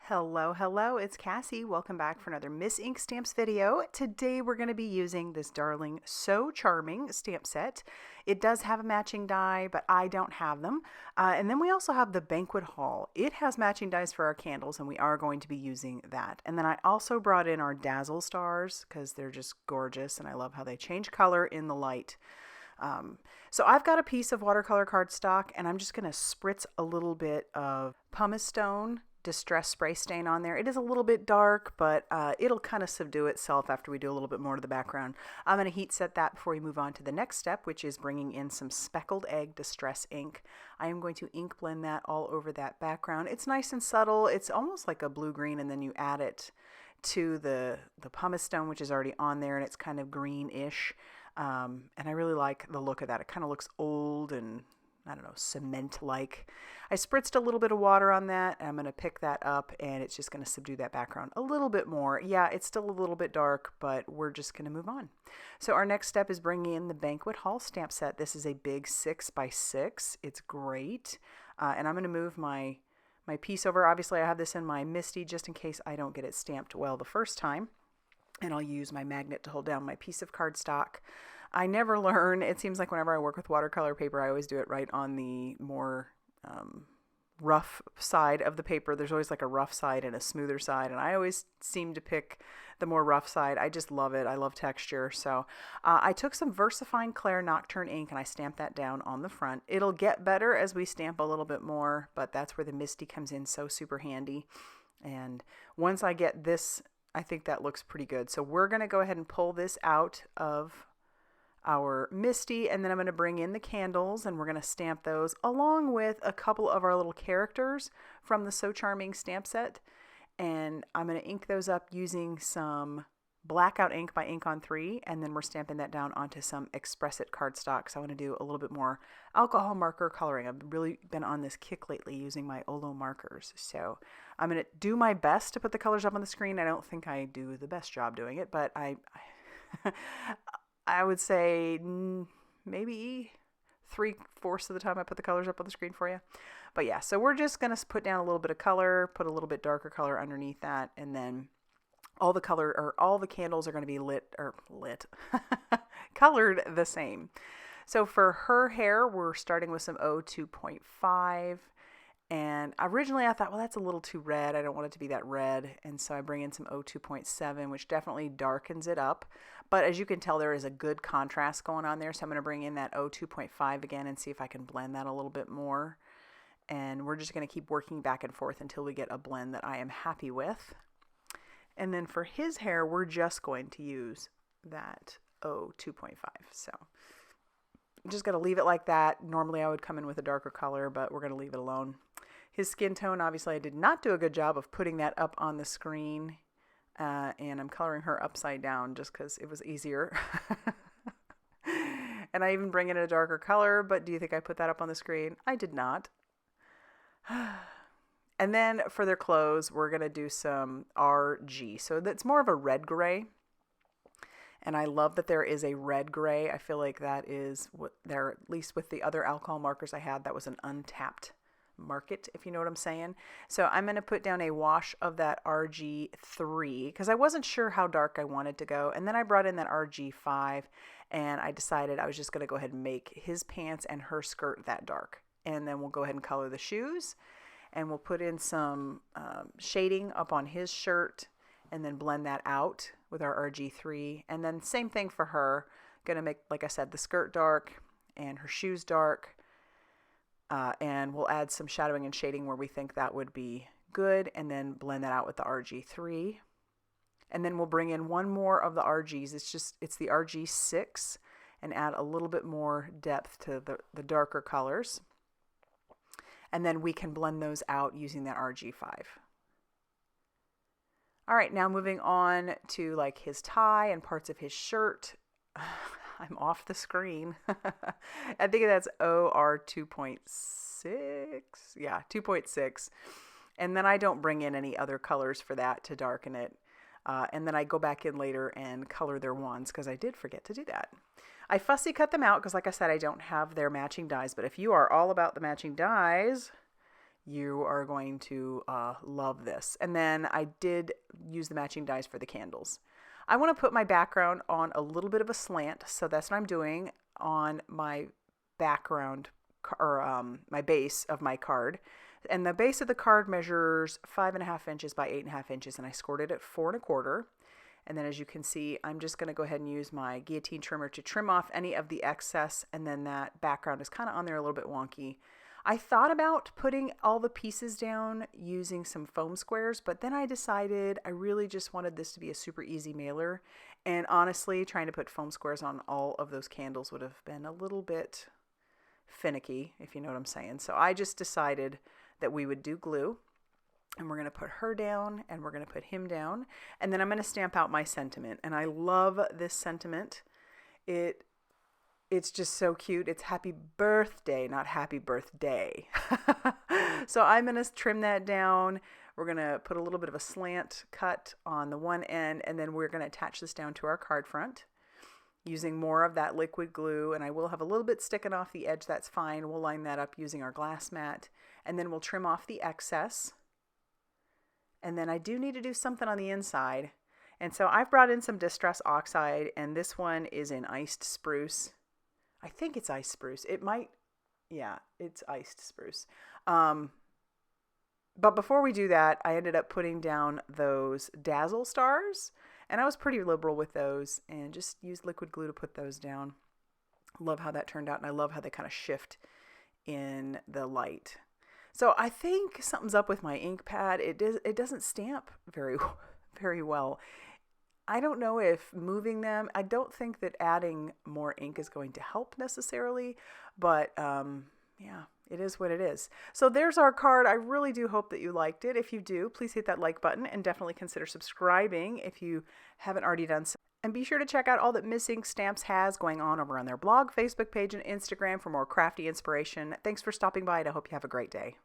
Hello, it's Cassie. Welcome back for another Miss Ink Stamps video. Today we're going to be using this darling So Charming stamp set. It does have a matching die, but I don't have them. And then we also have the Banquet haul. It has matching dies for our candles, and we are going to be using that. And then I also brought in our Dazzle stars because they're just gorgeous, and I love how they change color in the light. So I've got a piece of watercolor cardstock, and I'm just going to spritz a little bit of pumice stone distress spray stain on there. It is a little bit dark, but it'll kind of subdue itself after we do a little bit more to the background. I'm going to heat set that before we move on to the next step, which is bringing in some Speckled Egg Distress ink. I am going to ink blend that all over that background. It's nice and subtle. It's almost like a blue-green, and then you add it to the pumice stone, which is already on there, and it's kind of greenish. And I really like the look of that. It kind of looks old and, I don't know, cement-like. I spritzed a little bit of water on that, and I'm going to pick that up, and it's just going to subdue that background a little bit more. Yeah, it's still a little bit dark, but we're just going to move on. So our next step is bringing in the Banquet Haul stamp set. This is a big 6x6. It's great. And I'm going to move my piece over. Obviously, I have this in my Misty just in case I don't get it stamped well the first time. And I'll use my magnet to hold down my piece of cardstock. I never learn. It seems like whenever I work with watercolor paper, I always do it right on the more rough side of the paper. There's always like a rough side and a smoother side, and I always seem to pick the more rough side. I just love it. I love texture. So I took some VersaFine Clair Nocturne ink and I stamped that down on the front. It'll get better as we stamp a little bit more, but that's where the Misty comes in so super handy. And once I get this, I think that looks pretty good. So we're going to go ahead and pull this out of our Misty, and then I'm going to bring in the candles, and we're going to stamp those along with a couple of our little characters from the So Charming stamp set. And I'm going to ink those up using some Blackout ink by Ink on 3, and then we're stamping that down onto some Express It cardstock. So I want to do a little bit more alcohol marker coloring. I've really been on this kick lately using my Olo markers. So I'm going to do my best to put the colors up on the screen. I don't think I do the best job doing it, but I would say maybe 3/4 of the time I put the colors up on the screen for you. But yeah, so we're just going to put down a little bit of color, put a little bit darker color underneath that, and then all the candles are going to be colored the same. So for her hair, we're starting with some O2.5. And originally I thought, well, that's a little too red. I don't want it to be that red. And so I bring in some O2.7, which definitely darkens it up. But as you can tell, there is a good contrast going on there. So I'm going to bring in that O2.5 again and see if I can blend that a little bit more. And we're just going to keep working back and forth until we get a blend that I am happy with. And then for his hair, we're just going to use that O2.5. So I'm just going to leave it like that. Normally I would come in with a darker color, but we're going to leave it alone. His skin tone, obviously I did not do a good job of putting that up on the screen. And I'm coloring her upside down just because it was easier. And I even bring in a darker color, but do you think I put that up on the screen? I did not. And then for their clothes, we're going to do some RG. So that's more of a red gray. And I love that there is a red gray. I feel like that is what there, at least with the other alcohol markers I had, that was an untapped market, if you know what I'm saying. So I'm going to put down a wash of that RG3 because I wasn't sure how dark I wanted to go. And then I brought in that RG5 and I decided I was just going to go ahead and make his pants and her skirt that dark. And then we'll go ahead and color the shoes. And we'll put in some shading up on his shirt and then blend that out with our RG3. And then same thing for her. Going to make, like I said, the skirt dark and her shoes dark. And we'll add some shadowing and shading where we think that would be good. And then blend that out with the RG3. And then we'll bring in one more of the RGs. It's the RG6 and add a little bit more depth to the darker colors. And then we can blend those out using that RG5. All right, now moving on to like his tie and parts of his shirt. I'm off the screen. I think that's OR 2.6. Yeah, 2.6. And then I don't bring in any other colors for that to darken it. And then I go back in later and color their wands because I did forget to do that. I fussy cut them out because, like I said, I don't have their matching dies. But if you are all about the matching dies, You are going to love this. And then I did use the matching dies for the candles. I want to put my background on a little bit of a slant, so that's what I'm doing on my background, or my base of my card. And the base of the card measures 5.5 inches by 8.5 inches, and I scored it at 4.25. And then as you can see, I'm just going to go ahead and use my guillotine trimmer to trim off any of the excess, and then that background is kind of on there a little bit wonky. I thought about putting all the pieces down using some foam squares, but then I decided I really just wanted this to be a super easy mailer. And honestly, trying to put foam squares on all of those candles would have been a little bit finicky, if you know what I'm saying. So I just decided that we would do glue, and we're going to put her down and we're going to put him down. And then I'm going to stamp out my sentiment. And I love this sentiment. It's just so cute. It's happy birthday, not happy birthday. So I'm going to trim that down. We're going to put a little bit of a slant cut on the one end, and then we're going to attach this down to our card front using more of that liquid glue. And I will have a little bit sticking off the edge. That's fine. We'll line that up using our glass mat, and then we'll trim off the excess. And then I do need to do something on the inside. And so I've brought in some Distress Oxide, and this one is in Iced Spruce. I think it's Iced Spruce. It might, yeah, it's Iced Spruce. But before we do that, I ended up putting down those Dazzle stars, and I was pretty liberal with those and just used liquid glue to put those down. Love how that turned out, and I love how they kind of shift in the light. So I think something's up with my ink pad. It doesn't stamp very well. I don't know if moving them, I don't think that adding more ink is going to help necessarily, but yeah, it is what it is. So there's our card. I really do hope that you liked it. If you do, please hit that like button and definitely consider subscribing if you haven't already done so. And be sure to check out all that Miss Ink Stamps has going on over on their blog, Facebook page, and Instagram for more crafty inspiration. Thanks for stopping by, and I hope you have a great day.